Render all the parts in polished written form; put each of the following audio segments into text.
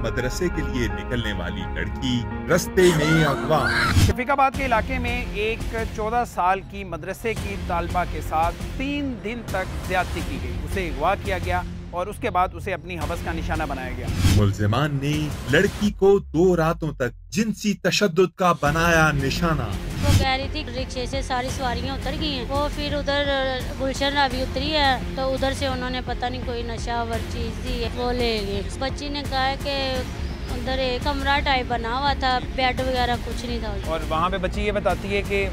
मदरसे के लिए निकलने वाली लड़की रास्ते में अगवा। शफीकाबाद के इलाके में एक 14 साल की मदरसे की तालिबा के साथ 3 दिन तक ज्यादती की गई। उसे अगवा किया गया और उसके बाद उसे अपनी हवस का निशाना बनाया गया। मुल्जिमान ने लड़की को 2 रातों तक जिनसी तशद्दुद का बनाया निशाना। वो कह रही थी रिक्शे से सारी सवारियां उतर गई हैं। वो फिर उधर गुलशन रावी उतरी है तो उधर से उन्होंने पता नहीं कोई नशावर चीज दी है, वो ले गए। बच्ची ने कहा कि उधर एक कमरा टाइप बना हुआ था, बेड वगैरह कुछ नहीं था। और वहाँ पे बच्ची ये बताती है कि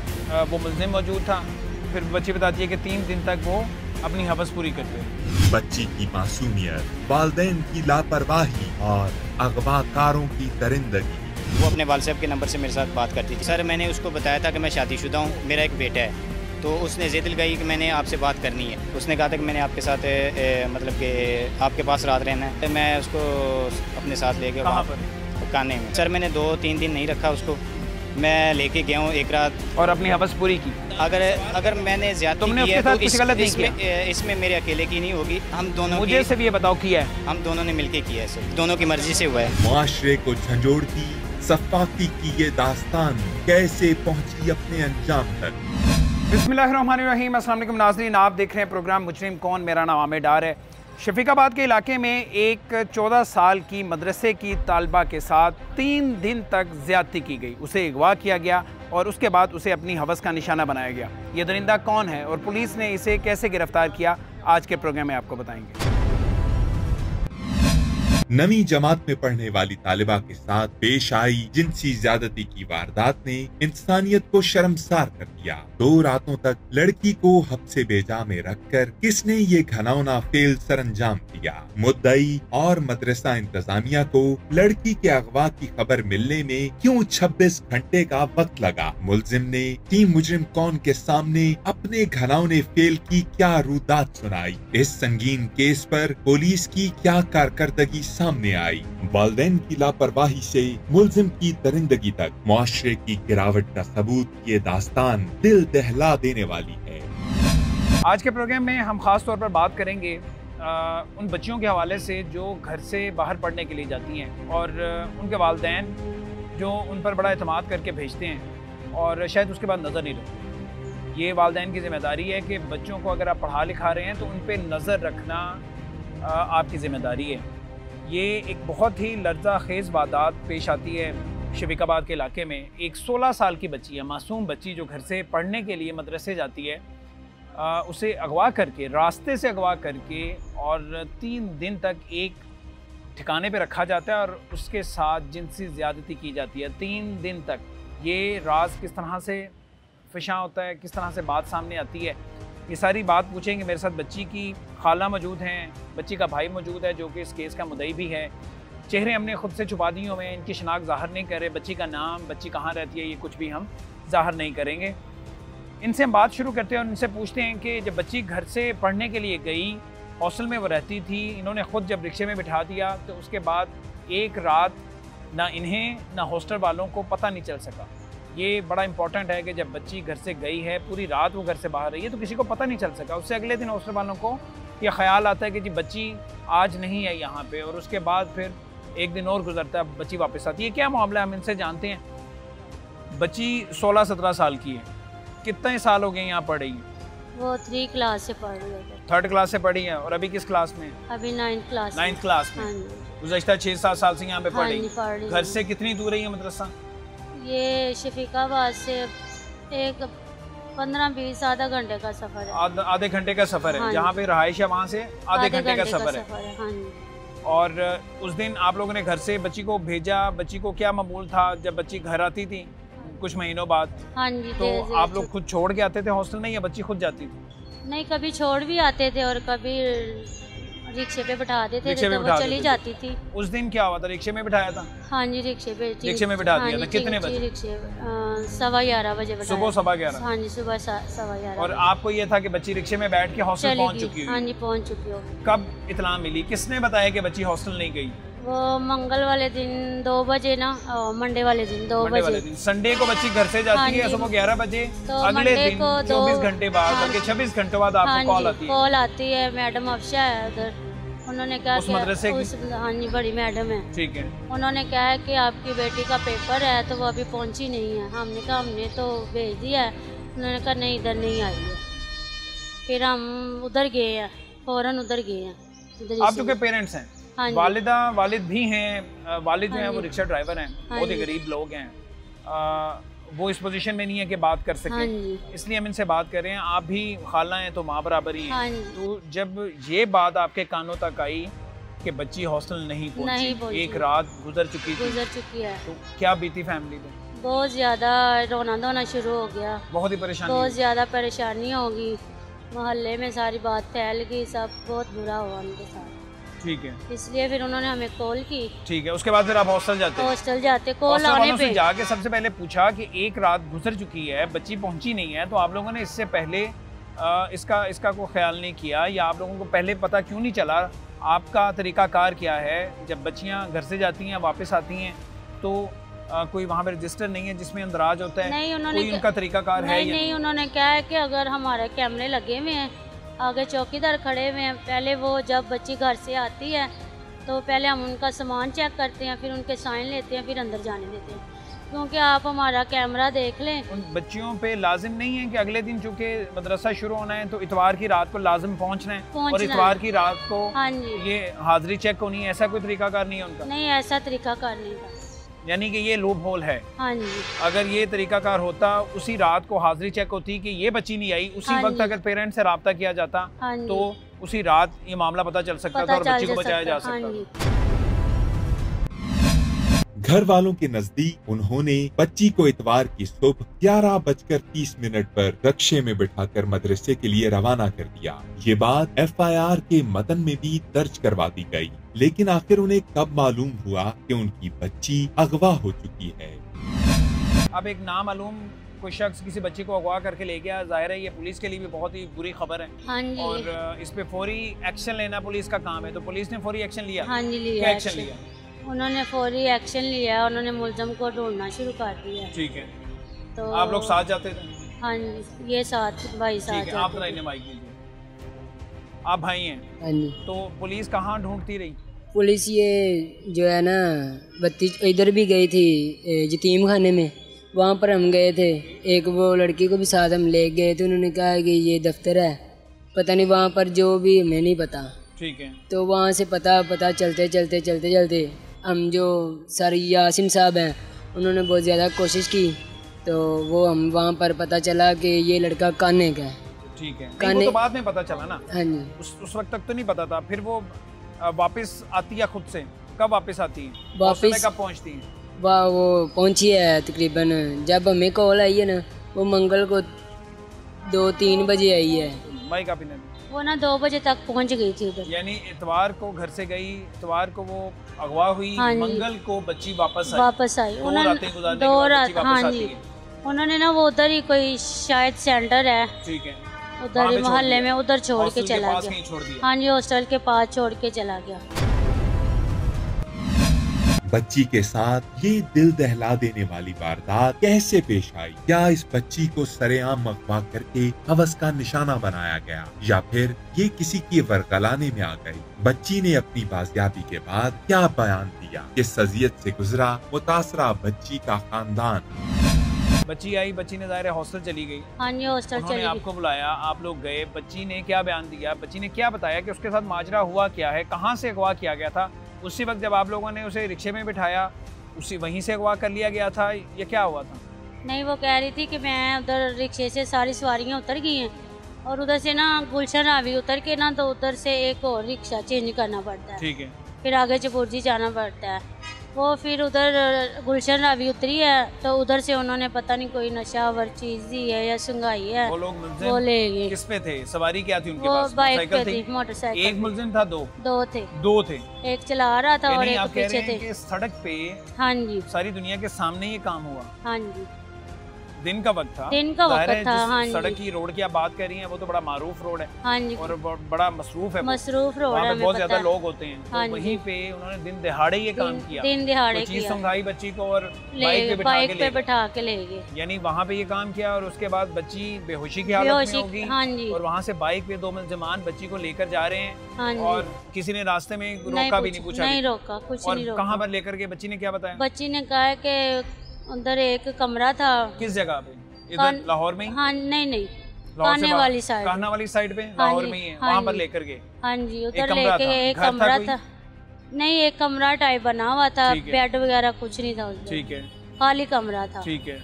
वो मुल्जिम मौजूद था। फिर बच्ची बताती है कि 3 दिन तक वो अपनी हवस पूरी करते हैं। बच्ची की मासूमियत, वालिदैन की लापरवाही और अगवाकारों की दरिंदगी। वो अपने वालिद साहब के नंबर से मेरे साथ बात करती थी। सर मैंने उसको बताया था कि मैं शादीशुदा हूँ, मेरा एक बेटा है, तो उसने ज़िद लगाई कि मैंने आपसे बात करनी है। उसने कहा था कि मैंने आपके साथ मतलब कि आपके पास रात रहना है। मैं उसको अपने साथ ले गया काने में। सर मैंने 2-3 दिन नहीं रखा उसको, मैं लेके गया हूँ एक रात और अपनी हवस पूरी की। अगर मैंने ज्यादा तुमने उसके साथ कुछ गलत नहीं किया? इसमें मेरे अकेले की नहीं होगी, हम दोनों मुझे सिर्फ ये बताओ किया है। हम दोनों ने मिलके किया है सर, दोनों की मर्जी से हुआ है। मुआशरे को झंझोड़ती सफाकी की ये दास्तान कैसे पहुंची अपने अंजाम तक। बिस्मिल्लाहिर्रहमानिर्रहीम। अस्सलाम वालेकुम नाज़रीन, आप देख रहे हैं प्रोग्राम मुजरिम कौन। मेरा नाम आमिर डार है। शफीकाबाद के इलाके में एक 14 साल की मदरसे की तालिबा के साथ 3 दिन तक ज्यादती की गई। उसे अगवा किया गया और उसके बाद उसे अपनी हवस का निशाना बनाया गया। ये दरिंदा कौन है और पुलिस ने इसे कैसे गिरफ्तार किया, आज के प्रोग्राम में आपको बताएंगे। 9वीं जमात में पढ़ने वाली तालिबा के साथ पेश आई जिनसी ज्यादती की वारदात ने इंसानियत को शर्मसार कर दिया। 2 रातों तक लड़की को हब्से बेजा में रखकर किसने ये घिनौना फेल सरअंजाम दिया? मुद्दई और मदरसा इंतजामिया को लड़की के अगवा की खबर मिलने में क्यों 26 घंटे का वक्त लगा? मुल्जिम ने टीम मुजरिम कौन के सामने अपने घिनौने फेल की क्या रुदात सुनाई? इस संगीन केस पर पुलिस की क्या कारकर्दगी सामने आई? वालिदैन की लापरवाही से मुल्जिम की दरिंदगी तक मुआशरे की गिरावट का सबूत ये दास्तान दिल दहला देने वाली है। आज के प्रोग्राम में हम खास तौर पर बात करेंगे उन बच्चियों के हवाले से जो घर से बाहर पढ़ने के लिए जाती हैं और उनके वालिदैन जो उन पर बड़ा एतमाद करके भेजते हैं और शायद उसके बाद नज़र नहीं रखते। ये वालिदैन की जिम्मेदारी है कि बच्चों को अगर आप पढ़ा लिखा रहे हैं तो उन पर नज़र रखना आपकी जिम्मेदारी है। ये एक बहुत ही लर्जा खेज़ वारदात पेश आती है शफीकाबाद के इलाके में। एक 16 साल की बच्ची है, मासूम बच्ची, जो घर से पढ़ने के लिए मदरसे जाती है, उसे अगवा करके, रास्ते से अगवा करके और 3 दिन तक एक ठिकाने पे रखा जाता है और उसके साथ जिनसी ज़्यादती की जाती है 3 दिन तक। ये राज किस तरह से फिशा होता है, किस तरह से बात सामने आती है, ये सारी बात पूछेंगे। मेरे साथ बच्ची की खाला मौजूद हैं, बच्ची का भाई मौजूद है जो कि इस केस का मुद्दई भी है। चेहरे हमने खुद से छुपा दिए हुए हैं, इनकी शनाख्त ज़ाहिर नहीं कर रहे। बच्ची का नाम, बच्ची कहाँ रहती है, ये कुछ भी हम ज़ाहिर नहीं करेंगे। इनसे हम बात शुरू करते हैं और इनसे पूछते हैं कि जब बच्ची घर से पढ़ने के लिए गई, हॉस्टल में वो रहती थी, इन्होंने ख़ुद जब रिक्शे में बिठा दिया तो उसके बाद एक रात ना इन्हें ना हॉस्टल वालों को पता नहीं चल सका। ये बड़ा इंपॉर्टेंट है कि जब बच्ची घर से गई है, पूरी रात वो घर से बाहर रही है, तो किसी को पता नहीं चल सका। उससे अगले दिन हॉस्टल वालों को ये ख्याल आता है कि जी बच्ची आज नहीं है यहाँ पे, और उसके बाद फिर एक दिन और गुजरता है, बच्ची वापस आती है। क्या मामला है, हम इनसे जानते हैं। बच्ची 16-17 साल की है, कितने साल हो गए यहाँ पढ़ रही है? वो 3 क्लास से पढ़ रही है। 3rd क्लास से पढ़ी है और अभी किस क्लास में? अभी 9th क्लास। 9th क्लास में। गुज़श्ता 6-7 साल से यहाँ पे पढ़ रही। घर से कितनी दूर है ये मदरसा? ये शफीकाबाद से एक 15-20 आधा घंटे का सफर है। आधे घंटे का सफर है। जहाँ पे रहाइश है वहाँ से आधे घंटे का सफर है। हाँ। और उस दिन आप लोगों ने घर से बच्ची को भेजा, बच्ची को क्या मामूल था जब बच्ची घर आती थी कुछ महीनों बाद? हाँ जी। तो आप लोग खुद छोड़ के आते थे हॉस्टल में या बच्ची खुद जाती थी? नहीं, कभी छोड़ भी आते थे और कभी रिक्शे पे बिठा देते थे तो वो चली जाती थी। उस दिन क्या हुआ था, रिक्शे में बिठाया था? हाँ जी, रिक्शे में बिठा दिया था। कितने बजे? रिक्शे 11:15 बजे। सुबह 11:15? हाँ जी, सुबह 11:15। और आपको ये था कि बच्ची रिक्शे में बैठ के हॉस्टल पहुँच चुकी है? हाँ जी, पहुँच चुकी हो। कब इत्तला मिली, किसने बताया कि बच्ची हॉस्टल नहीं गई? वो मंगल वाले दिन 2 बजे ना, मंडे वाले दिन 2 बजे। संडे को बच्ची घर से जाती है सुबह 11 बजे, तो अगले दिन 24 घंटे बाद, बल्कि 26 घंटों बाद आपको कॉल आती है? कॉल आती है, मैडम अफशा है उधर, उन्होंने कहा उस मदरसे की? हाँ जी, बड़ी मैडम है। ठीक है। उन्होंने कहा है कि आपकी बेटी का पेपर है तो वो अभी पहुंची नहीं है। हमने कहा हमने तो भेज दिया है। उन्होंने कहा नहीं, इधर नहीं आई है। फिर हम उधर गए हैं, फ़ौरन उधर गए हैं। आप चूँकि पेरेंट्स हैं, हाँ जी, वालिदा वालिद भी हैं, वालिद जो हाँ हैं वो जी, रिक्शा ड्राइवर हैं, हाँ बहुत ही जी, गरीब लोग हैं, वो इस पोजीशन में नहीं है कि बात कर हाँ सकें, जी, इसलिए हम इनसे बात कर रहे हैं। आप भी खाला हैं तो माँ बराबर ही हैं। हाँ जी। तो जब ये बात आपके कानों तक आई कि बच्ची हॉस्टल नहीं पहुंची, एक रात गुजर चुकी थी, गुजर चुकी है, तो क्या बीती फैमिली पे? बहुत ज़्यादा रोना धोना शुरू हो गया, बहुत ही परेशानी बहुत हुई। ज़्यादा परेशानी होगी। मोहल्ले में सारी बात फैल गई, सब बहुत बुरा हुआ उनके साथ। ठीक है, इसलिए फिर उन्होंने हमें कॉल की। ठीक है। उसके बाद फिर आप हॉस्टल जाते हैं? हॉस्टल जाते, कॉल हॉस्टल आने वालों से पे जाके सबसे पहले पूछा कि एक रात गुजर चुकी है, बच्ची पहुंची नहीं है, तो आप लोगों ने इससे पहले इसका कोई ख्याल नहीं किया, या आप लोगों को पहले पता क्यों नहीं चला? आपका तरीकाकार क्या है जब बच्चियां घर से जाती हैं वापस आती हैं तो कोई वहाँ पे रजिस्टर नहीं है जिसमें अंदराज होता है? नहीं, उन्होंने कोई उनका तरीकाकार है? नहीं, उन्होंने कहा है कि अगर हमारे कैमरे लगे हुए हैं, आगे चौकीदार खड़े हुए हैं, पहले वो जब बच्ची घर से आती है तो पहले हम उनका सामान चेक करते हैं, फिर उनके साइन लेते हैं, फिर अंदर जाने देते हैं, क्योंकि आप हमारा कैमरा देख लें। उन बच्चियों पे लाजिम नहीं है कि अगले दिन चूंकि मदरसा शुरू होना है तो इतवार की रात को लाजिम पहुंचना है, और इतवार की रात को हाँ जी, ये हाजिरी चेक होनी है, ऐसा कोई तरीकाकार नहीं है उनका? नहीं, ऐसा तरीकाकार नहीं था। यानी कि ये लूप होल है। हाँ जी, अगर ये तरीकाकार होता, उसी रात को हाजिरी चेक होती कि ये बच्ची नहीं आई, उसी हाँ वक्त जी, अगर पेरेंट्स से रब्ता किया जाता हाँ जी, तो उसी रात ये मामला पता चल सकता था और बच्ची को बचाया जा हाँ सकता जी। था। घर वालों के नजदीक उन्होंने बच्ची को इतवार की सुबह 11:30 पर रक्शे में बिठाकर मदरसे के लिए रवाना कर दिया। ये बात FIR के मतन में भी दर्ज करवा दी गई, लेकिन आखिर उन्हें कब मालूम हुआ कि उनकी बच्ची अगवा हो चुकी है? अब एक नामालूम कोई शख्स किसी बच्ची को अगवा करके ले गया, जाहिर है ये पुलिस के लिए भी बहुत ही बुरी खबर है, हाँ जी, और इस पे फौरी एक्शन लेना पुलिस का काम है। तो पुलिस ने फौरी एक्शन लिया? हाँ जी, लिया क्या एक्शन लिया? उन्होंने फौरी एक्शन लिया, उन्होंने मुलजम को ढूंढना शुरू कर दिया। ठीक है। तो आप लोग साथ जाते थे? हाँ जी, ये साथ भाई साथ ठीक है। आप जाते थे। माइक कीजिए। आप भाई हैं? हाँ जी। तो पुलिस कहाँ ढूंढती रही? पुलिस ये जो है ना बत्ती इधर भी गई थी यतीम खाने में, वहाँ पर हम गए थे, एक वो लड़की को भी साथ हम ले गए थे। उन्होंने कहा कि ये दफ्तर है, पता नहीं वहाँ पर जो भी हमें नहीं पता। ठीक है। तो वहाँ से पता चलते हम जो सर यासिन साहब हैं उन्होंने बहुत ज़्यादा कोशिश की, तो वो हम वहाँ पर पता चला कि ये लड़का काने का है। ठीक है। नहीं, वो तो बाद में पता चला ना। हाँ जी। उस वक्त तक तो नहीं पता था। फिर वो वापस आती है खुद से? कब वापस आती है? वापस कब पहुंचती है? वो पहुंची है तकरीबन, जब हमें कॉल आई है ना वो मंगल को 2-3 बजे आई है। माइक आप इन्हें। वो ना 2 बजे तक पहुंच गई थी उधर। यानी इतवार को घर से गई, इतवार को वो अगवा हुई, हाँ जी, मंगल को बच्ची वापस आई। उन्होंने 2 रात, हाँ जी, उन्होंने ना वो उधर ही कोई शायद सेंटर है, ठीक है, उधर मोहल्ले में उधर छोड़ के चला गया। छोड़ दिया। हाँ जी, हॉस्टल के पास छोड़ के चला गया। बच्ची के साथ ये दिल दहला देने वाली वारदात कैसे पेश आई? क्या इस बच्ची को सरेआम अगवा करके हवस का निशाना बनाया गया, या फिर ये किसी की वरगलाने में आ गई? बच्ची ने अपनी बाजियाबी के बाद क्या बयान दिया? किस अजियत से गुजरा मुतासरा बच्ची का खानदान? बच्ची आई, बच्ची ने जाहिर है हॉस्टल चली गई। हाँ जी, हॉस्टल चली गई। आपको बुलाया, आप लोग गए, बच्ची ने क्या बयान दिया? बच्ची ने क्या बताया कि उसके साथ माजरा हुआ क्या है, कहाँ से अगवा किया गया था? उसी वक्त जब आप लोगों ने उसे रिक्शे में बिठाया, उसी वहीं से अगवा कर लिया गया था, या क्या हुआ था? नहीं, वो कह रही थी कि मैं उधर रिक्शे से सारी सवारियाँ उतर गई हैं और उधर से ना गुलशन रावी उतर के ना तो उधर से एक और रिक्शा चेंज करना पड़ता है। ठीक है। फिर आगे चपुर्जी जाना पड़ता है। वो फिर उधर गुलशन रावी उतरी है तो उधर से उन्होंने पता नहीं कोई नशावर चीज दी है या सुंगाई है, वो लोग वो ले गए। किस पे थे? सवारी क्या थी उनके वो पास? बाइक पे थी, मोटरसाइकिल। एक मुलजिम था? दो थे। एक चला रहा था और एक आप कह रहे पीछे हैं थे। कि सड़क पे हाँ जी, सारी दुनिया के सामने ये काम हुआ? हाँ जी। दिन का वक्त था। दिन का जाहिर है वक्त था। जिस हाँ जी। सड़क की रोड की आप बात कर रही हैं वो तो बड़ा मारूफ रोड है हाँ जी। और बड़ा मसरूफ है। मसरूफ रोड वहाँ है, पे हमें बहुत पता ज्यादा है। लोग होते हैं। हाँ तो वहीं जी। पे उन्होंने दिन दिहाड़े ये काम किया। दिन दिहाड़े कोई चीज किया। समझाई बच्ची को और ले बाइक पे ले गए। बैठा के ले गए। यानी वहाँ पे ये काम किया और उसके बाद बच्ची बेहोशी की हालत में बेहोशी। होगी। हाँ जी। और वहाँ से बाइक पे 2 मुलजमान बच्ची को लेकर जा रहे हैं हाँ जी। और किसी ने रास्ते में रोका भी नहीं, पूछा नहीं भी। रोका, कुछ और नहीं रोका। कहाँ पर लेकर के बच्ची ने क्या बताया? बच्ची ने कहा है कि उधर एक कमरा था। किस जगह पे? इधर लाहौर में ही? हाँ नहीं नहीं, लाहौर से कान्हा वाली साइड। कान्हा वाली साइड पे हाँ लाहौर जी, में ही है। हाँ वहाँ जी। पर लेकर गए। हाँ जी, उधर कमरा लेके था, एक घर था कमरा कोई? था। नहीं, एक कमरा टाइप बना हुआ था, ठीक है। बेड वगैरह कुछ नहीं था उसमें। ठीक है, खाली कमरा था। ठीक है।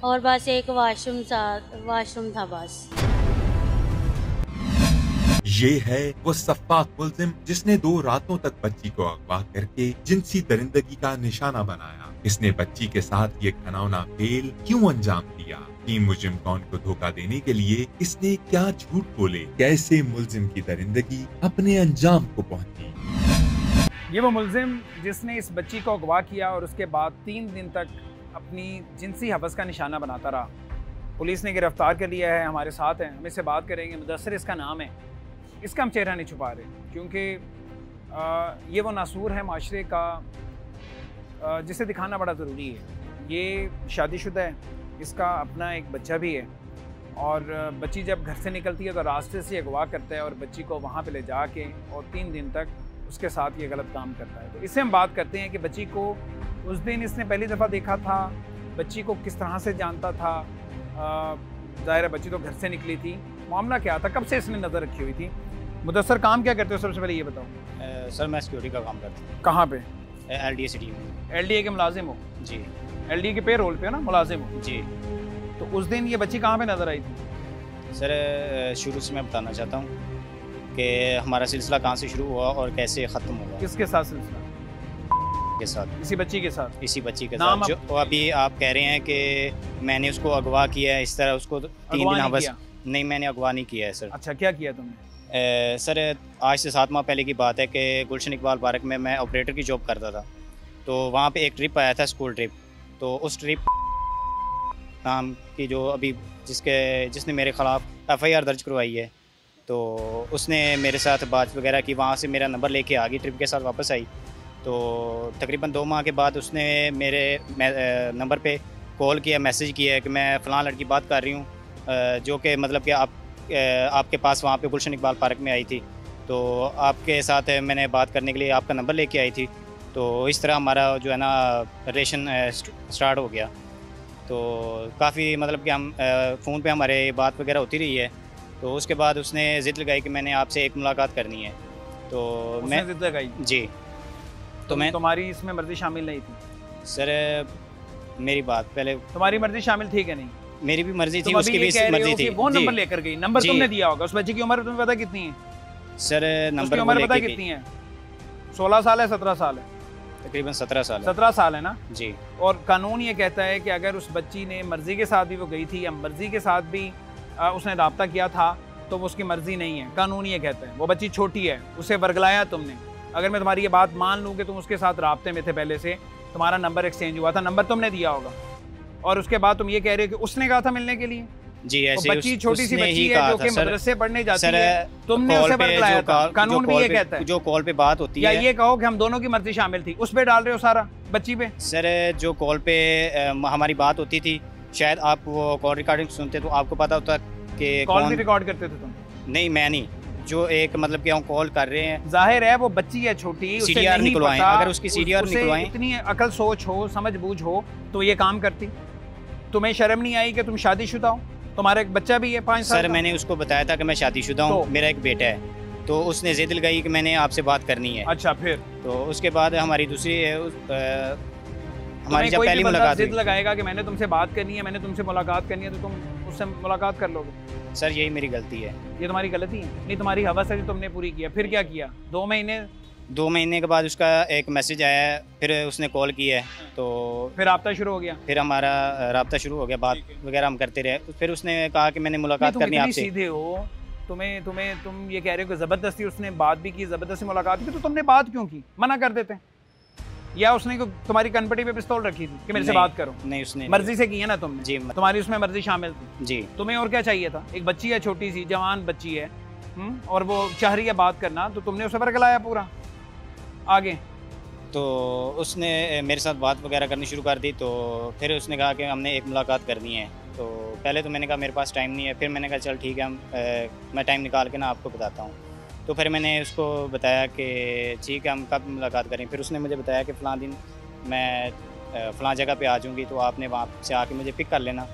और बस एक वाशरूम था बस। ये है वो सफ़ाक मुल्जिम जिसने 2 रातों तक बच्ची को अगवा करके जिनसी दरिंदगी का निशाना बनाया। इसने बच्ची के साथ ये घिनौना फेल क्यों अंजाम दिया? टीम मुजरिम कौन को धोखा देने के लिए इसने क्या झूठ बोले? कैसे मुल्जिम की दरिंदगी अपने अंजाम को पहुंची? ये वो मुल्जिम जिसने इस बच्ची को अगवा किया और उसके बाद 3 दिन तक अपनी जिनसी हवस का निशाना बनाता रहा। पुलिस ने गिरफ्तार कर लिया है, हमारे साथ हैं, हम इससे बात करेंगे। मुदस्सिर इसका नाम है, इसका हम चेहरा नहीं छुपा रहे क्योंकि ये वो नासूर है माशरे का जिसे दिखाना बड़ा ज़रूरी है। ये शादीशुदा है, इसका अपना एक बच्चा भी है और बच्ची जब घर से निकलती है तो रास्ते से अगवा करता है और बच्ची को वहाँ पे ले जाके और 3 दिन तक उसके साथ ये गलत काम करता है। तो इससे हम बात करते हैं कि बच्ची को उस दिन इसने पहली दफ़ा देखा था, बच्ची को किस तरह से जानता था। ज़ाहिर है बच्ची तो घर से निकली थी, मामला क्या था, कब से इसने नज़र रखी हुई थी? मुदस्सर काम क्या करते हो सबसे पहले ये बताओ। सर मैं सिक्योरिटी का काम करता हूँ। कहाँ पे? LDA सिटी में। LDA के मुलाजिम हो? जी। LDA के पे रोल पे हो ना, मुलाजिम हो? जी। तो उस दिन ये बच्ची कहाँ पे नज़र आई थी? सर शुरू से मैं बताना चाहता हूँ कि हमारा सिलसिला कहाँ से शुरू हुआ और कैसे ख़त्म हुआ। किसके साथ सिलसिला? के साथ। इसी बच्ची के साथ? इसी बच्ची के नाम साथ जो अभी आप कह रहे हैं कि मैंने उसको अगवा किया है, इस तरह उसको 3 दिन हवस। नहीं, मैंने अगवा नहीं किया है सर। अच्छा, क्या किया तुमने? सर आज से 7 माह पहले की बात है कि गुलशन इकबाल पार्क में मैं ऑपरेटर की जॉब करता था। तो वहाँ पे एक ट्रिप आया था, स्कूल ट्रिप। तो उस ट्रिप नाम की जो अभी जिसने मेरे ख़िलाफ़ FIR दर्ज करवाई है, तो उसने मेरे साथ बात वगैरह की, वहाँ से मेरा नंबर लेके आ गई, ट्रिप के साथ वापस आई। तो तकरीबन 2 माह के बाद उसने मेरे नंबर पे कॉल किया, मैसेज किया कि मैं फ़लाँ लड़की बात कर रही हूँ, जो कि मतलब कि आपके पास वहाँ पे गुलशन इकबाल पार्क में आई थी। तो आपके साथ मैंने बात करने के लिए आपका नंबर लेके आई थी। तो इस तरह हमारा जो है ना रिलेशन स्टार्ट हो गया। तो काफ़ी मतलब कि हम फ़ोन पे हमारे बात वगैरह होती रही है। तो उसके बाद उसने ज़िद लगाई कि मैंने आपसे एक मुलाकात करनी है। तो मैं ज़िद लगाई? जी। तो मैं तुम्हारी इसमें मर्जी शामिल नहीं थी? सर मेरी बात पहले, तुम्हारी मर्जी शामिल थी कि नहीं? मेरी भी मर्जी थी, तुम उसकी भी मर्जी थी। वो नंबर लेकर गई, नंबर तुमने दिया होगा। उस बच्चे की उम्र तुम्हें पता कितनी है? सर नंबर उम्र पता कितनी है? 16 साल है, 17 साल है? तकरीबन 17 साल। 17 साल है ना जी। और कानून ये कहता है कि अगर उस बच्ची ने मर्जी के साथ भी वो गई थी या मर्जी के साथ भी उसने राब्ता किया था तो वो उसकी मर्जी नहीं है। कानून ये कहता है। वो बच्ची छोटी है, उसे वर्गलाया तुमने। अगर मैं तुम्हारी ये बात मान लूँ कि तुम उसके साथ राब्ते में थे, पहले से तुम्हारा नंबर एक्सचेंज हुआ था, नंबर तुमने दिया होगा, और उसके बाद तुम ये कह रहे हो कि उसने कहा था मिलने के लिए। जी ऐसे बच्ची छोटी सी बच्ची है जो कि मदरसे पढ़ने जाती है, तुमने उसे वर्गलाया था। कानून भी ये कहता है। जो कॉल पे बात होती है, या ये कहो कि हम दोनों की मर्जी शामिल थी, उस पे डाल रहे हो सारा बच्ची पे। सर जो कॉल पे हमारी बात होती थी, शायद आप वो कॉल रिकॉर्डिंग सुनते तो आपको पता होता कि कॉल भी रिकॉर्ड करते थे तुम? नहीं, मैं नहीं। जो एक मतलब कि हम कॉल कर रहे हैं, जाहिर है वो बच्ची है छोटी, CDR निकलवाएं। अगर उसकी CDR निकलवाएं, इतनी अकल सोच हो, समझ बूझ हो तो ये काम करती। तुम्हें शर्म नहीं आई कि तुम शादीशुदा हो? तुम्हारा एक बच्चा भी है 5 साल का। सर मैंने उसको बताया था कि मैं शादीशुदा हूँ, मेरा एक बेटा है। तो उसने ज़िद लगाई कि मैंने आपसे बात करनी है। अच्छा, फिर? तो उसके बाद हमारी दूसरी हमारी जब पहली मुलाकात जिद लगाएगा कि मैंने तुमसे बात करनी है, मैंने तुमसे मुलाकात करनी है, तो तुम उससे मुलाकात कर लोगे? सर यही मेरी गलती है। ये तुम्हारी गलती है? नहीं, तुम्हारी हवस है जो तुमने पूरी किया। फिर क्या किया? 2 महीने के बाद उसका एक मैसेज आया, फिर उसने कॉल किया है, तो फिर राब्ता शुरू हो गया। फिर हमारा राब्ता शुरू हो गया, बात वगैरह हम करते रहे। फिर उसने कहा कि मैंने मुलाकात करनी है आपसे। सीधे हो, तुम ये कह रहे हो कि ज़बरदस्ती उसने बात भी की, ज़बरदस्ती मुलाकात की, तो तुमने बात क्यों की? मना कर देते। या उसने तुम्हारी कनपटी पे पिस्तौल रखी थी कि मेरे से बात करो? नहीं, उसने मर्जी से की है ना तुमने जी, तुम्हारी उसमें मर्जी शामिल थी जी। तुम्हें और क्या चाहिए था? एक बच्ची है, छोटी सी जवान बच्ची है, और वो चाह रही है बात करना, तो तुमने उसे बरगलाया पूरा आगे? तो उसने मेरे साथ बात वगैरह करनी शुरू कर दी। तो फिर उसने कहा कि हमने एक मुलाकात करनी है। तो पहले तो मैंने कहा मेरे पास टाइम नहीं है, फिर मैंने कहा चल ठीक है, मैं टाइम निकाल के ना आपको बताता हूँ। तो फिर मैंने उसको बताया कि ठीक है हम कब मुलाकात करें। फिर उसने मुझे बताया कि फ़लाँ दिन मैं फ़लाँ जगह पे आ जाऊँगी, तो आपने वहाँ से आके मुझे पिक कर लेना।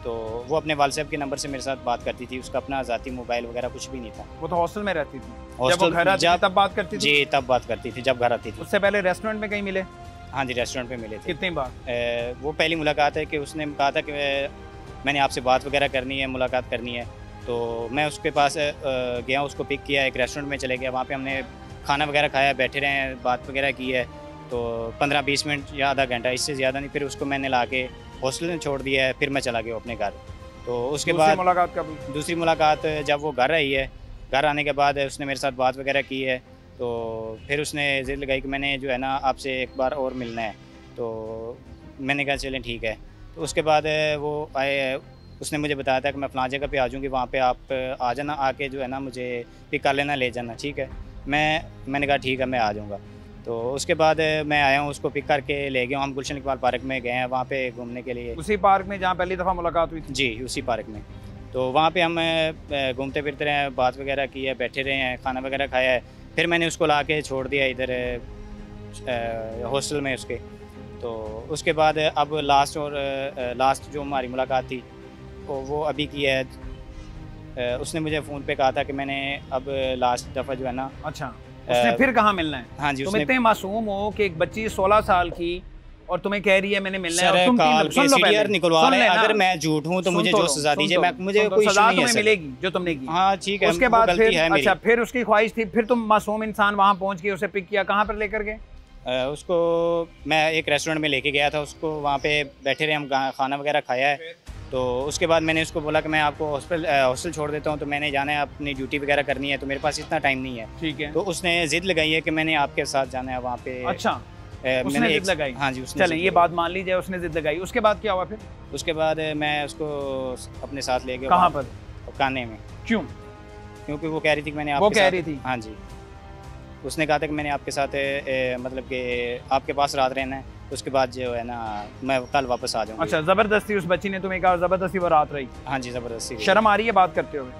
तो वो अपने व्हाट्सएप के नंबर से मेरे साथ बात करती थी, उसका अपना ज़ाती मोबाइल वगैरह कुछ भी नहीं था। वो तो हॉस्टल में रहती थी? हॉस्टल जब घर आती थी तब बात करती थी? जी, तब बात करती थी जब घर आती थी। उससे पहले रेस्टोरेंट में कहीं मिले? हाँ जी, रेस्टोरेंट पे मिले थे। कितनी बार? वो पहली मुलाकात है कि उसने कहा था कि मैंने आपसे बात वगैरह करनी है, मुलाकात करनी है। तो मैं उसके पास गया, उसको पिक किया, एक रेस्टोरेंट में चले गया। वहाँ पे हमने खाना वगैरह खाया, बैठे रहे, बात वगैरह की है। तो 15-20 मिनट या आधा घंटा, इससे ज़्यादा नहीं। फिर उसको मैंने ला के हॉस्टल में छोड़ दिया है, फिर मैं चला गया अपने घर। तो उसके बाद मुलाकात कब? दूसरी मुलाकात जब वो घर आई है, घर आने के बाद उसने मेरे साथ बात वगैरह की है। तो फिर उसने ज़िद लगाई कि मैंने जो है ना आपसे एक बार और मिलना है। तो मैंने कहा चलें ठीक है। तो उसके बाद वो आए, उसने मुझे बताया था कि मैं फ़लाँ जगह पे आ जाऊँगी, वहाँ पे आप आ जाना, आके जो है ना मुझे पिक कर लेना, ले जाना, ठीक है। मैंने कहा ठीक है, मैं आ जाऊँगा। तो उसके बाद मैं आया हूँ, उसको पिक करके ले गया हूँ। हम गुलशन इकबाल पार्क में गए हैं, वहाँ पे घूमने के लिए। उसी पार्क में जहाँ पहली दफ़ा मुलाकात हुई थी? जी, उसी पार्क में। तो वहाँ पे हम घूमते फिरते रहे हैं, बात वगैरह की है, बैठे रहे हैं, खाना वगैरह खाया है। फिर मैंने उसको ला के छोड़ दिया इधर हॉस्टल में उसके। तो उसके बाद अब लास्ट जो हमारी मुलाकात थी वो अभी की है। उसने मुझे फ़ोन पे कहा था कि मैंने अब लास्ट दफ़ा जो है ना। अच्छा, उसने फिर कहाँ मिलना है? हाँ जी, तुम इतने मासूम हो कि एक बच्ची 16 साल की और तुम्हें कह रही है मैंने मिलना है, और तुम CDR निकलवा रहे हैं। अगर मैं झूठ हूँ तो मुझे जो सजा दीजिए, मुझे कोई सजा तुम्हें मिलेगी जो तुमने की। हाँ ठीक है। उसके बाद फिर अच्छा, फिर उसकी ख्वाहिश थी, फिर तुम मासूम इंसान वहाँ पहुँच के उसे पिक किया, कहाँ पर लेकर गए? उसको मैं एक रेस्टोरेंट में लेके गया था, उसको वहाँ पे बैठे रहे, हम खाना वगैरह खाया है। तो उसके बाद मैंने उसको बोला कि मैं आपको हॉस्टल छोड़ देता हूँ, तो मैंने जाना है, अपनी ड्यूटी वगैरह करनी है, तो मेरे पास इतना टाइम नहीं है। ठीक है। तो उसने जिद लगाई है कि मैंने आपके साथ जाना है वहाँ पे। अच्छा, उसने जिद लगाई? हाँ जी, उसने। चलें ये बात मान ली जाए, उसने जिद लगाई। उसके बाद क्या हुआ फिर? उसके बाद मैं उसको अपने साथ ले गया। कहाँ पर? काने में। क्यों? क्योंकि वो कह रही थी कि मैंने आपके साथ। वो कह रही थी? हाँ जी, उसने कहा था कि मैंने आपके साथ मतलब कि आपके पास रात रहना है, उसके बाद जो है ना मैं कल वापस आ जाऊँगा। अच्छा, ज़बरदस्ती उस बच्ची ने तुम्हें कहा, ज़बरदस्ती वो रात रही? हाँ जी, ज़बरदस्ती। शर्म आ रही है बात करते हुए?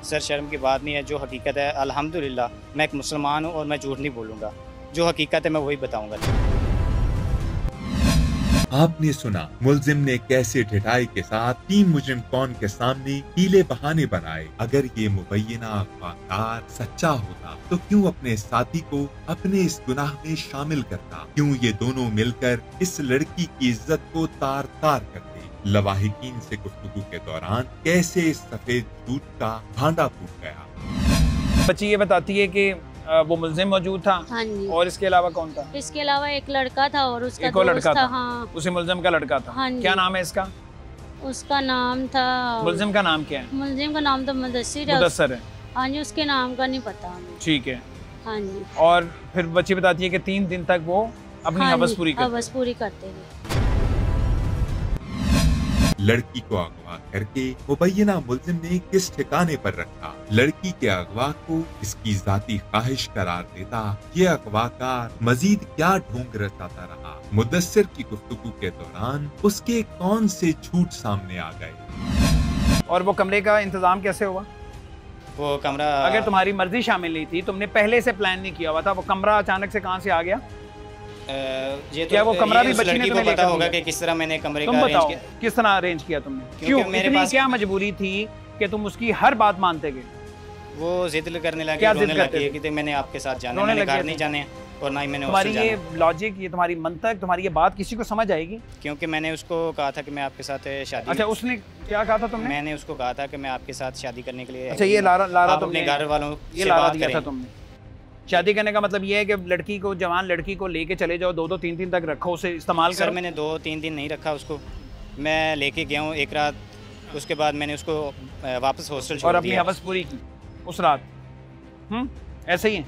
सर शर्म की बात नहीं है, जो हकीकत है, अल्हम्दुलिल्लाह मैं एक मुसलमान हूँ और मैं झूठ नहीं बोलूँगा। जो हकीकत है मैं वही बताऊँगा। आपने सुना मुलजिम ने कैसे ढिठाई के साथ टीम मुजरिम कौन के सामने हीले बहाने बनाए। अगर ये मुबैना अखबारदार सच्चा होता तो क्यों अपने साथी को अपने इस गुनाह में शामिल करता? क्यों ये दोनों मिलकर इस लड़की की इज्जत को तार तार करते? लवाहिकीन से गुफ्तगू के दौरान कैसे इस सफेद झूठ का भांडा फूट गया। बच्ची ये बताती है कि वो मुल्जिम मौजूद था। हाँ जी। और इसके अलावा कौन था? इसके अलावा एक लड़का था और उसका दोस्त लड़का था। हाँ। उसी मुल्जिम का लड़का था। हाँ जी। क्या नाम है इसका? उसका नाम था। मुल्जिम का नाम क्या है? मुल्जिम का नाम तो मुदस्सिर है। हाँ जी, उसके नाम का नहीं पता हमें। ठीक है। हाँ जी। और फिर बच्ची बताती है कि 3 दिन तक वो अपनी हवस पूरी करते थे। लड़की को अगवा करके मुबैना मुल्जिम ने किस ठिकाने पर रखा? लड़की के अगवा को इसकी जाती ख्वाहिश करार देता। ये अगवाकार मजीद क्या ढूंढ रचाता रहा? मुदस्सिर की गुफ्तगू के दौरान उसके कौन से झूठ सामने आ गए? और वो कमरे का इंतजाम कैसे हुआ? वो कमरा, अगर तुम्हारी मर्जी शामिल नहीं थी, तुमने पहले से प्लान नहीं किया हुआ था, वो कमरा अचानक से कहाँ से आ गया? ये तो क्या वो कमरा भी बच्ची ने तुम्हें पता होगा कि किस तरह मैंने कमरे का अरेंज किया? किस तरह अरेंज किया तुमने? क्यों? मेरे पास क्या मजबूरी थी कि तुम उसकी हर बात मानते गए? वो जिद करने लगे, रोने लगे कि मैंने आपके साथ जाना है, मैंने घर नहीं जाने और ना ही मैंने तुम्हारी ये लॉजिक, ये तुम्हारी मंतक, तुम्हारी ये बात किसी को समझ आएगी? क्योंकि मैंने उसको कहा था कि मैं आपके साथ शादी। अच्छा, उसने क्या कहा था तुमने? मैंने उसको कहा था कि मैं आपके साथ शादी करने के लिए। अच्छा, ये लारा तुमने घर वालों ये लारा दिया था तुमने? शादी करने का मतलब ये है कि लड़की को, जवान लड़की को लेके चले जाओ, 2-2 3 दिन तक रखो, उसे इस्तेमाल करो। सर मैंने 2-3 दिन नहीं रखा उसको, मैं लेके गया हूँ एक रात, उसके बाद मैंने उसको वापस हॉस्टल छोड़ दिया और अपनी हवस पूरी की उस रात। ऐसे ही है?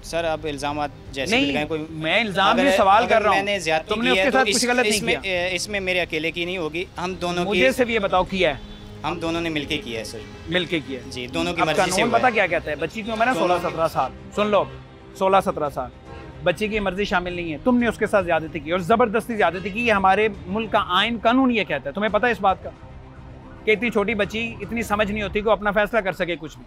सर अब इल्जाम जैसे नहीं, कोई मैं इल्जाम नहीं सवाल कर रहा हूँ। मैंने ज्यादती तुमने की है उसके तो साथ कुछ गलत नहीं किया। इसमें मेरे अकेले की नहीं होगी, हम दोनों की। मुझे सिर्फ ये बताओ किया है? हम दोनों ने मिलके किया है सर। मिलके किया है जी, दोनों की अब मर्जी से कानून हुआ पता है। क्या कहता है? बच्ची की उम्र है 16-17 साल। सुन लो, 16-17 साल, बच्ची की मर्जी शामिल नहीं है। तुमने उसके साथ ज्यादती की और जबरदस्ती ज्यादती की। ये हमारे मुल्क का आइन कानून ये कहता है। तुम्हें पता है इस बात का कि इतनी छोटी बच्ची इतनी समझ नहीं होती कि वो अपना फैसला कर सके कुछ भी,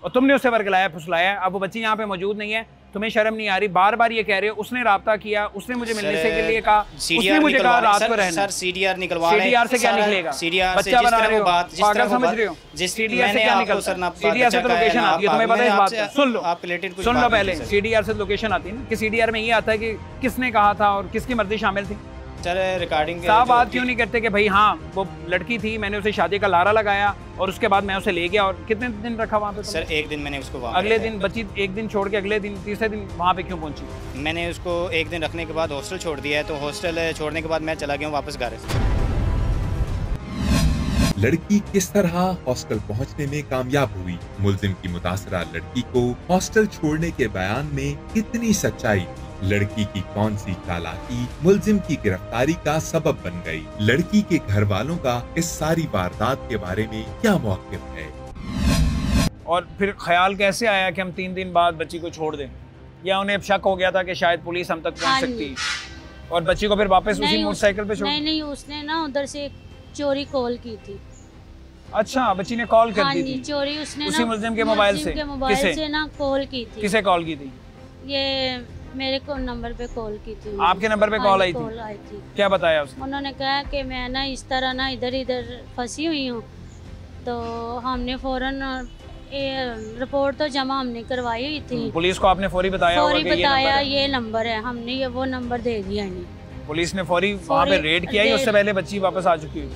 और तुमने उसे वर्गलाया फुसलाया। अब वो बच्ची यहाँ पे मौजूद नहीं है, तुम्हें शर्म नहीं आ रही? बार बार ये कह रहे हो उसने राब्ता किया, उसने मुझे मिलने से के लिए कहा, उसने मुझे कहा रात को रहना। सर सीडीआर निकलवा रहे हैं। सीडीआर से क्या निकलेगा? सीडीआर से बच्चा जिस बना तरह रहे वो हो, बात, जिस पागल तरह समझ रहे हो? जिस सीडीआर से मैंने क्या आपको निकलता? सर ना सीडीआर से तो लोकेशन आती है, तुम्हें पता है इस बात का? सुन लो, आप रिलेटेड कुछ सुन लो बात पहले। कीजिए सर। सीडीआर से लोकेशन आती है ना, कि सीडीआर में ये आता है कि किसने कहा था और किसकी मर्जी शामिल थी। सर रिकॉर्डिंग साहब बात क्यों नहीं करते कि भाई हाँ वो लड़की थी, मैंने उसे शादी का लारा लगाया और उसके बाद मैं उसे ले गया। और कितने दिन रखा वहाँ पे? सर एक दिन मैंने उसको वहाँ अगले दिन बच्ची एक दिन छोड़ के अगले दिन तीसरे दिन वहाँ पे क्यों पहुंची? मैंने उसको एक दिन रखने के बाद हॉस्टल छोड़ दिया है, तो हॉस्टल छोड़ने के बाद मैं चला गया हूँ वापस घर। लड़की किस तरह हॉस्टल पहुंचने में कामयाब हुई? मुलजिम की मुतासरा लड़की को हॉस्टल छोड़ने के बयान में कितनी सच्चाई थी? लड़की की कौन सी चालाकी मुलजिम की गिरफ्तारी का सबब बन गई? लड़की के घर वालों का इस सारी वारदात के बारे में क्या मौक़िफ़ है? और फिर ख्याल कैसे आया कि हम 3 दिन बाद बच्ची को छोड़ दें? या उन्हें शक हो गया था कि शायद पुलिस हम तक पहुंच सकती है और बच्ची को फिर वापस उसी मोटरसाइकिल पे छोड़? नहीं, उसने ना उधर से चोरी कॉल की थी। अच्छा, बच्ची ने कॉल कर दी थी? चोरी उसने उसी मुलजिम के मोबाइल से? किसे से ना कॉल की थी। किसे कॉल की थी? ये मेरे को नंबर पे कॉल की थी। आपके नंबर पे कॉल आई थी? कॉल आई थी। क्या बताया उसने? उन्होंने कहा कि मैं ना इस तरह ना इधर फंसी हुई हूँ, तो हमने फौरन रिपोर्ट तो जमा हमने करवाई हुई थी। पुलिस को आपने फौरी बताया? फौरी बताया ये नंबर है, हमने ये वो नंबर दे दिया नहीं। पुलिस ने फौरी वहाँ पे रेड किया? उससे पहले बच्ची वापस आ चुकी है?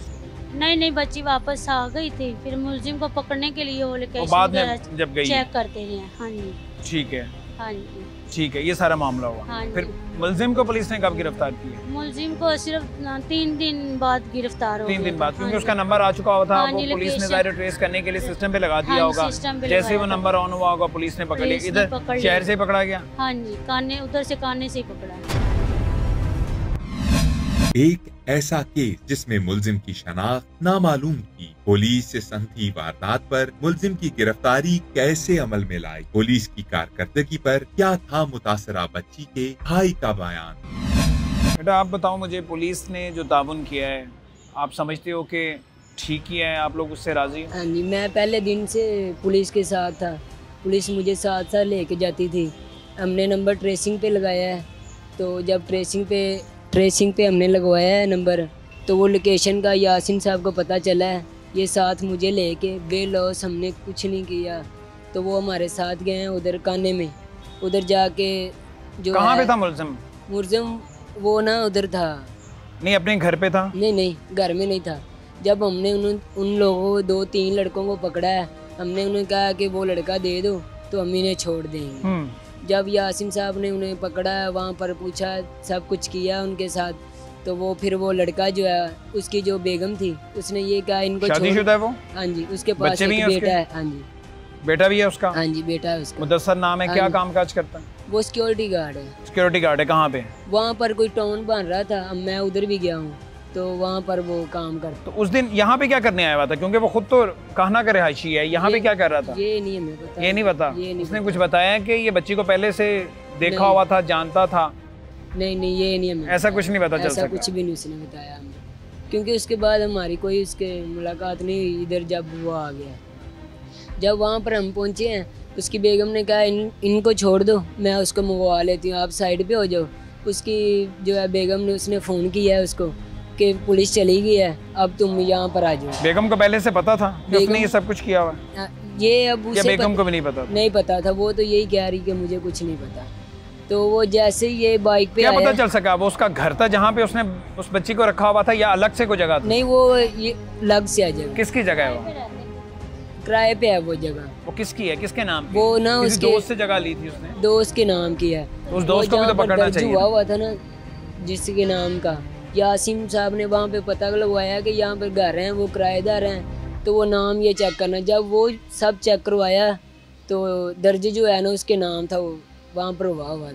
नहीं, बच्ची वापस आ गई थी। फिर मुलजिम को पकड़ने के लिए वो लोकेशन बाद में जब गई चेक करते हैं। हाँ जी, ठीक है, हाँ जी, ठीक है। ये सारा मामला हुआ। हाँ फिर मुलजिम को पुलिस ने कब गिरफ्तार किया? मुलजिम को सिर्फ 3 दिन बाद गिरफ्तार हो गया। 3 दिन बाद, क्योंकि उसका नंबर आ चुका हुआ था। हाँ वो जी, पुलिस ने लोकेशन- ज़ाहिर ट्रेस करने के लिए सिस्टम पे लगा दिया होगा। जैसे वो नंबर ऑन हुआ होगा पुलिस ने पकड़ लिया। इधर शहर से पकड़ा गया? हाँ जी, काने उधर से काने से पकड़ा। एक ऐसा केस जिसमें मुलजिम की शनाख्त नामालूम थी। पुलिस इस अनथी वारदात पर मुलजिम की गिरफ्तारी कैसे अमल में लाई? पुलिस की कारकर्दगी पर क्या था मुतासरा बच्ची के भाई का बयान? बेटा आप बताओ मुझे, पुलिस ने जो ताउन किया है आप समझते हो कि ठीक किया है? आप लोग उससे राजी? हाँ जी, मैं पहले दिन से पुलिस के साथ था। पुलिस मुझे साथ साथ लेके जाती थी। हमने नंबर ट्रेसिंग पे लगाया है, तो जब ट्रेसिंग पे हमने लगवाया है नंबर, तो वो लोकेशन का यासिन साहब को पता चला है। ये साथ मुझे लेके बेलॉस हमने कुछ नहीं किया, तो वो हमारे साथ गए हैं उधर काने में। उधर जाके जो कहाँ पे था मुलजिम? मुलजिम वो ना उधर था। नहीं, अपने घर पे था? नहीं, घर में नहीं था। जब हमने उन लोगों को 2-3 लड़कों को पकड़ा है, हमने उन्हें कहा कि वो लड़का दे दो तो हम इन्हें छोड़ देंगे। जब यासिन साहब ने उन्हें पकड़ा, वहाँ पर पूछा, सब कुछ किया उनके साथ, तो वो फिर वो लड़का जो है उसकी जो बेगम थी उसने ये कहा इनको शादीशुदा है वो? हाँ जी, उसके पास एक बेटा है। हाँ जी, बेटा भी है उसका? हाँ जी, बेटा है उसका। मुदस्सर नाम है। हाँ क्या जी। काम काज करता है? वो सिक्योरिटी गार्ड है। सिक्योरिटी गार्ड है। कहाँ पे? वहाँ पर कोई टाउन बन रहा था, अब मैं उधर भी गया हूँ, तो वहाँ पर वो काम करता। तो उस दिन यहाँ पे क्या करने आया हुआ था? क्योंकि वो खुद तो कहना का रिहायशी है, यहाँ पे क्या कर रहा था? ये नहीं हमें पता। ये नहीं पता? उसने कुछ बताया कि ये बच्ची को पहले से देखा हुआ था, जानता था? नहीं, ये नहीं हमें ऐसा कुछ नहीं पता चल ऐसा सका? कुछ भी नहीं उसने बताया हमें, क्योंकि उसके बाद हमारी कोई उसके मुलाकात नहीं हुई। इधर जब वो आ गया, जब वहाँ पर हम पहुँचे हैं, उसकी बेगम ने कहा इनको छोड़ दो, मैं उसको मंगवा लेती हूँ, आप साइड पे हो जाओ। उसकी जो है बेगम ने, उसने फ़ोन किया है उसको कि पुलिस चली गई है, अब तुम यहाँ पर आ जाओ। बेगम को पहले से पता था कि उसने ये सब कुछ किया हुआ? ये अब उसे बेगम को भी नहीं पता था? नहीं पता था, वो तो यही कह रही कि मुझे कुछ नहीं पता। तो वो जैसे ही ये बाइक पे क्या आया, पता चल सका वो उसका घर था जहाँ पे उसने उस बच्ची को रखा हुआ था, या अलग से कोई जगह थी? नहीं, वो ये अलग से आ जगह। किसकी जगह है वो? किराए पे है वो जगह। वो किसकी है? किसके नाम की? वो ना किसी उसके दोस्त से जगह ली थी उसने? दोस्त के नाम की है। तो उस दोस्त को भी तो पकड़ना चाहिए। हुआ था ना जिसके नाम का, यासिम साहब ने वहाँ पे पता लगवाया कि यहाँ पर घर हैं, वो किराएदार हैं, तो वो नाम ये चेक करना। जब वो सब चेक करवाया तो दर्ज जो है ना उसके नाम था, वो वहाँ पर हुआ था।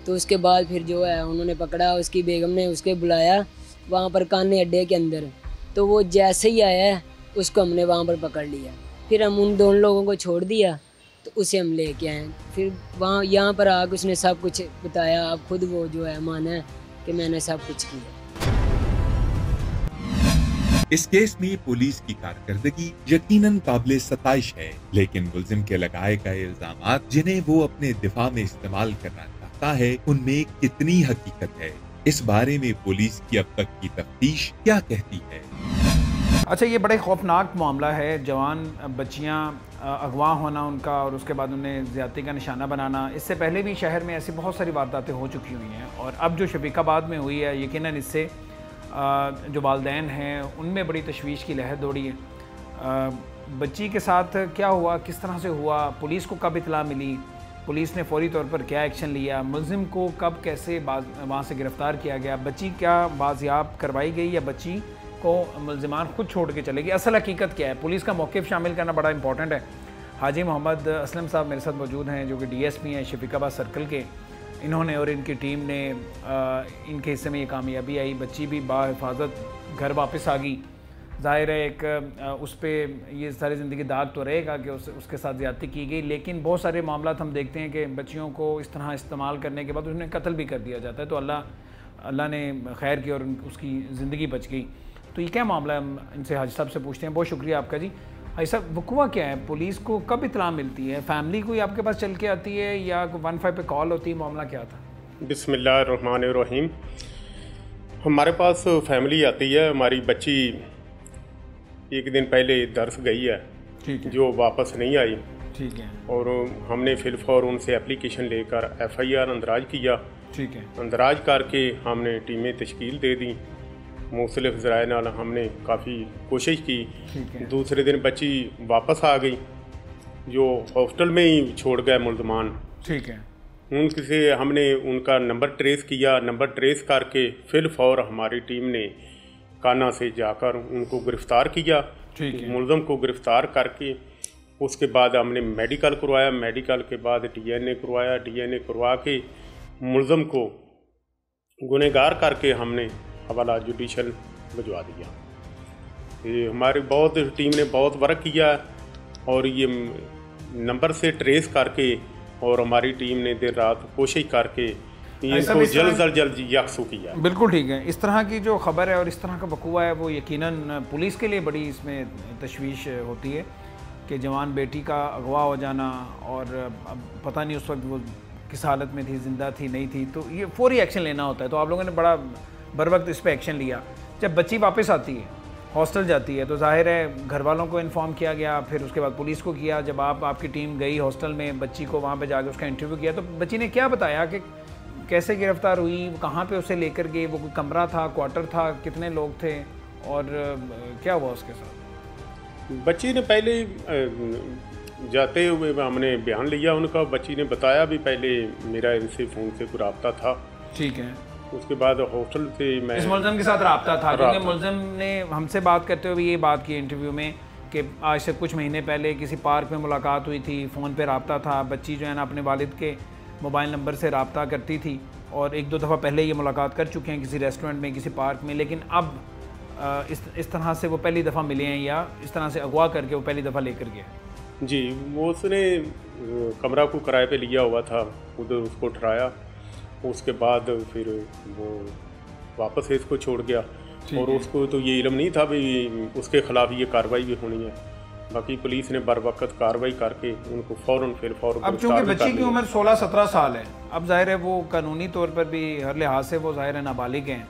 तो उसके बाद फिर जो है उन्होंने पकड़ा, उसकी बेगम ने उसके बुलाया वहाँ पर काने अड्डे के अंदर। तो वो जैसे ही आया उसको हमने वहाँ पर पकड़ लिया। फिर हम उन दोनों लोगों को छोड़ दिया तो उसे हम लेके आए। फिर वहाँ यहाँ पर आकर उसने सब कुछ बताया। अब खुद वो जो है माना है कि मैंने सब कुछ किया। इस केस में पुलिस की कारकर्दगी यकीनन काबिले सताइश है, लेकिन मुल्जिम के लगाए गए इल्जामात जिन्हें वो अपने दिफा में इस्तेमाल करना चाहता है, उनमें कितनी हकीकत है, इस बारे में पुलिस की अब तक की तफ्तीश क्या कहती है। अच्छा, ये बड़े खौफनाक मामला है। जवान बच्चियाँ अगवा होना उनका और उसके बाद उन्हें ज़्यादती का निशाना बनाना। इससे पहले भी शहर में ऐसी बहुत सारी वारदातें हो चुकी हुई हैं और अब जो शफीकाबाद में हुई है, यकीनन इससे जो वालिदैन हैं उनमें बड़ी तशवीश की लहर दौड़ी है। बच्ची के साथ क्या हुआ, किस तरह से हुआ, पुलिस को कब इतला मिली, पुलिस ने फौरी तौर पर क्या एक्शन लिया, मुल्ज़िम को कब कैसे वहाँ से गिरफ़्तार किया गया, बच्ची क्या बाजियाब करवाई गई या बच्ची को मुल्ज़िमान खुद छोड़ के चले गए, असल हकीकत क्या है, पुलिस का मौक़िफ़ शामिल करना बड़ा इंपॉर्टेंट है। हाजी मोहम्मद असलम साहब मेरे साथ मौजूद हैं जो कि DSP हैं शफीकाबाद सर्कल के। इन्होंने और इनकी टीम ने इनके हिस्से में ये कामयाबी आई, बच्ची भी बाहिफाजत घर वापस आ गई। ज़ाहिर है एक उस पर ये सारी ज़िंदगी दाग तो रहेगा कि उसके साथ ज़्यादती की गई, लेकिन बहुत सारे मामला हम देखते हैं कि बच्चियों को इस तरह इस्तेमाल करने के बाद उन्हें कत्ल भी कर दिया जाता है। तो अल्लाह ने खैर की और उसकी ज़िंदगी बच गई। तो ये क्या मामला है, हम इनसे हाजी साहब से पूछते हैं। बहुत शुक्रिया आपका जी। हाजी साहब, वक़ुआ क्या है, पुलिस को कब इत्तला मिलती है, फैमिली कोई आपके पास चल के आती है या 15 पे कॉल होती है, मामला क्या था? बिस्मिल्लाहिर्रहमानिर्रहीम। हमारे पास फैमिली आती है, हमारी बच्ची एक दिन पहले दर्स गई है, ठीक है, जो वापस नहीं आई, ठीक है, और हमने फिलफौर उनसे एप्लीकेशन लेकर FIR अंदराज किया। ठीक है, अंदराज करके हमने टीमें तश्कील दे दी, मुख्तलिफ ज़राए नाल हमने काफ़ी कोशिश की। ठीक है, दूसरे दिन बच्ची वापस आ गई, जो हॉस्टल में ही छोड़ गए मुल्ज़मान। ठीक है, उनसे हमने उनका नंबर ट्रेस किया, नंबर ट्रेस करके फिलफौर हमारी टीम ने काना से जाकर उनको गिरफ़्तार किया। ठीक है, मुल्ज़म को गिरफ़्तार करके उसके बाद हमने मेडिकल करवाया, मेडिकल के बाद DNA करवाया, DNA करवा के मुल्ज़म को गुनहगार करके हमने हवाला जुडिशल भिजवा दिया। ये हमारी टीम ने बहुत वर्क किया और ये नंबर से ट्रेस करके और हमारी टीम ने देर रात कोशिश करके इसको जल्द यकसू किया। बिल्कुल ठीक है। इस तरह की जो खबर है और इस तरह का वक़ुआ है वो यकीनन पुलिस के लिए बड़ी इसमें तशवीश होती है कि जवान बेटी का अगवा हो जाना और अब पता नहीं उस वक्त वो किस हालत में थी, ज़िंदा थी नहीं थी, तो ये फौरी एक्शन लेना होता है। तो आप लोगों ने बड़ा बर वक्त इस पर एक्शन लिया। जब बच्ची वापस आती है, हॉस्टल जाती है, तो जाहिर है घर वालों को इन्फॉर्म किया गया, फिर उसके बाद पुलिस को किया। जब आपकी टीम गई हॉस्टल में, बच्ची को वहाँ पे जाकर उसका इंटरव्यू किया, तो बच्ची ने क्या बताया कि कैसे गिरफ़्तार हुई, कहाँ पे उसे लेकर गए, वो कोई कमरा था, क्वार्टर था, कितने लोग थे और क्या हुआ उसके साथ? बच्ची ने पहले जाते हुए हमने बयान लिया उनका। बच्ची ने बताया भी पहले मेरा इनसे फ़ोन से कोई रब्ता था। ठीक है। उसके बाद हॉस्टल से मैं इस मुल्ज़िम के साथ रब्ता था, क्योंकि मुल्ज़िम ने हमसे बात करते हुए ये बात की इंटरव्यू में कि आज से कुछ महीने पहले किसी पार्क में मुलाकात हुई थी, फ़ोन पे रब्ता था, बच्ची जो है ना अपने वालिद के मोबाइल नंबर से रब्ता करती थी और 1-2 दफ़ा पहले ये मुलाकात कर चुके हैं किसी रेस्टोरेंट में, किसी पार्क में, लेकिन अब इस तरह से वो पहली दफ़ा मिले हैं या इस तरह से अगवा करके वो पहली दफ़ा लेकर गए? जी, वो उसने कमरा को किराए पे लिया हुआ था, उधर उसको ठहराया, उसके बाद फिर वो वापस से इसको छोड़ गया और उसको तो ये इल्म नहीं था भी उसके ख़िलाफ़ ये कार्रवाई भी होनी है। बाकी पुलिस ने बर वक्त कार्रवाई करके उनको फ़ौरन अब चूँकि बच्ची की उम्र 16-17 साल है, अब ज़ाहिर है वो कानूनी तौर पर भी हर लिहाज से वो ज़ाहिर है नाबालिग हैं,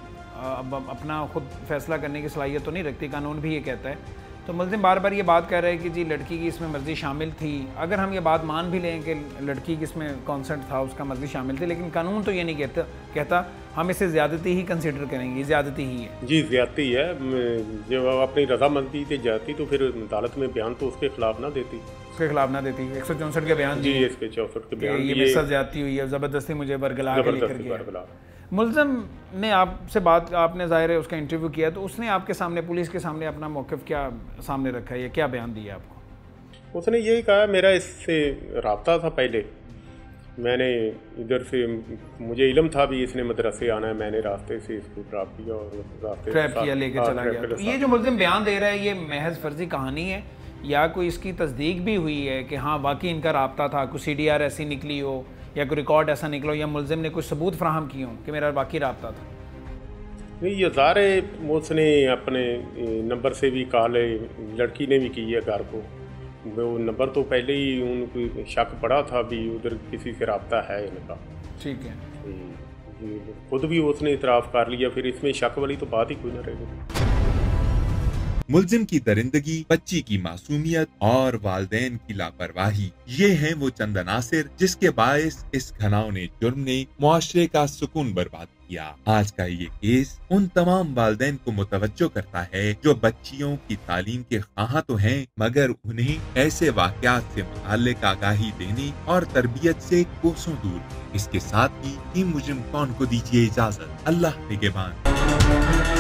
अब अपना खुद फैसला करने की सलाहियत तो नहीं रखती, कानून भी ये कहता है। तो मुल्ज़िम बार बार ये बात कर रहे हैं कि जी लड़की की इसमें मर्ज़ी शामिल थी। अगर हम ये बात मान भी लें कि लड़की की इसमें कॉन्सेंट था, उसका मर्ज़ी शामिल थी, लेकिन कानून तो ये नहीं कहता हम इसे ज़्यादती ही कंसिडर करेंगे, ज़्यादती ही है। जी, ज़्यादती है। जब अपनी रजामंदी से जाती तो फिर अदालत में बयान तो उसके खिलाफ ना देती, 164 के बयान दिए, इसके 64 के बयान ये मेरे साथ ज़्यादती हुई है, ज़बरदस्ती मुझे बरगला के लेकर गया। मुल्ज़िम ने आपसे बात, आपने ज़ाहिर है उसका इंटरव्यू किया, तो उसने आपके सामने, पुलिस के सामने अपना मौक़िफ़ क्या सामने रखा है या क्या बयान दिया आपको? उसने यही कहा मेरा इससे रब्ता था पहले मैंने इधर से, मुझे इल्म था भी इसने मदरसे आना है, मैंने रास्ते से इसको ड्रॉप किया और रास्ते ट्रैप किया, लेके चला गया। तो ये जो मुल्ज़िम बयान दे रहा है ये महज फर्जी कहानी है या कोई इसकी तस्दीक भी हुई है कि हाँ वाकई इनका राब्ता था, कुछ CDR ऐसी निकली हो या कोई रिकॉर्ड ऐसा निकला हो या मुल्ज़िम ने कुछ सबूत फराहम किए हों कि मेरा वाकई राब्ता था? नहीं, ये ज़ाहिर उसने अपने नंबर से भी कॉल, लड़की ने भी की है घर को, वो नंबर तो पहले ही उनको शक पड़ा था भी उधर किसी से रब्ता है इनका। ठीक है, खुद भी उसने इतराफ़ कर लिया, फिर इसमें शक वाली तो बात ही कोई ना रहेगी। मुल्जिम की दरिंदगी, बच्ची की मासूमियत और वालिदैन की लापरवाही, ये हैं वो चंद अनासिर जिसके बायस इस घिनौने जुर्म ने मुआशरे का सुकून बर्बाद किया। आज का ये केस उन तमाम वालिदैन को मुतवज्जो करता है जो बच्चियों की तालीम के ख्वाह तो हैं, मगर उन्हें ऐसे वाक़यात से मुताल्लिक आगाही देने और तरबियत से कोसों दूर। इसके साथ ही टीम मुजरिम कौन को दीजिए इजाजत। अल्लाह निगहबान।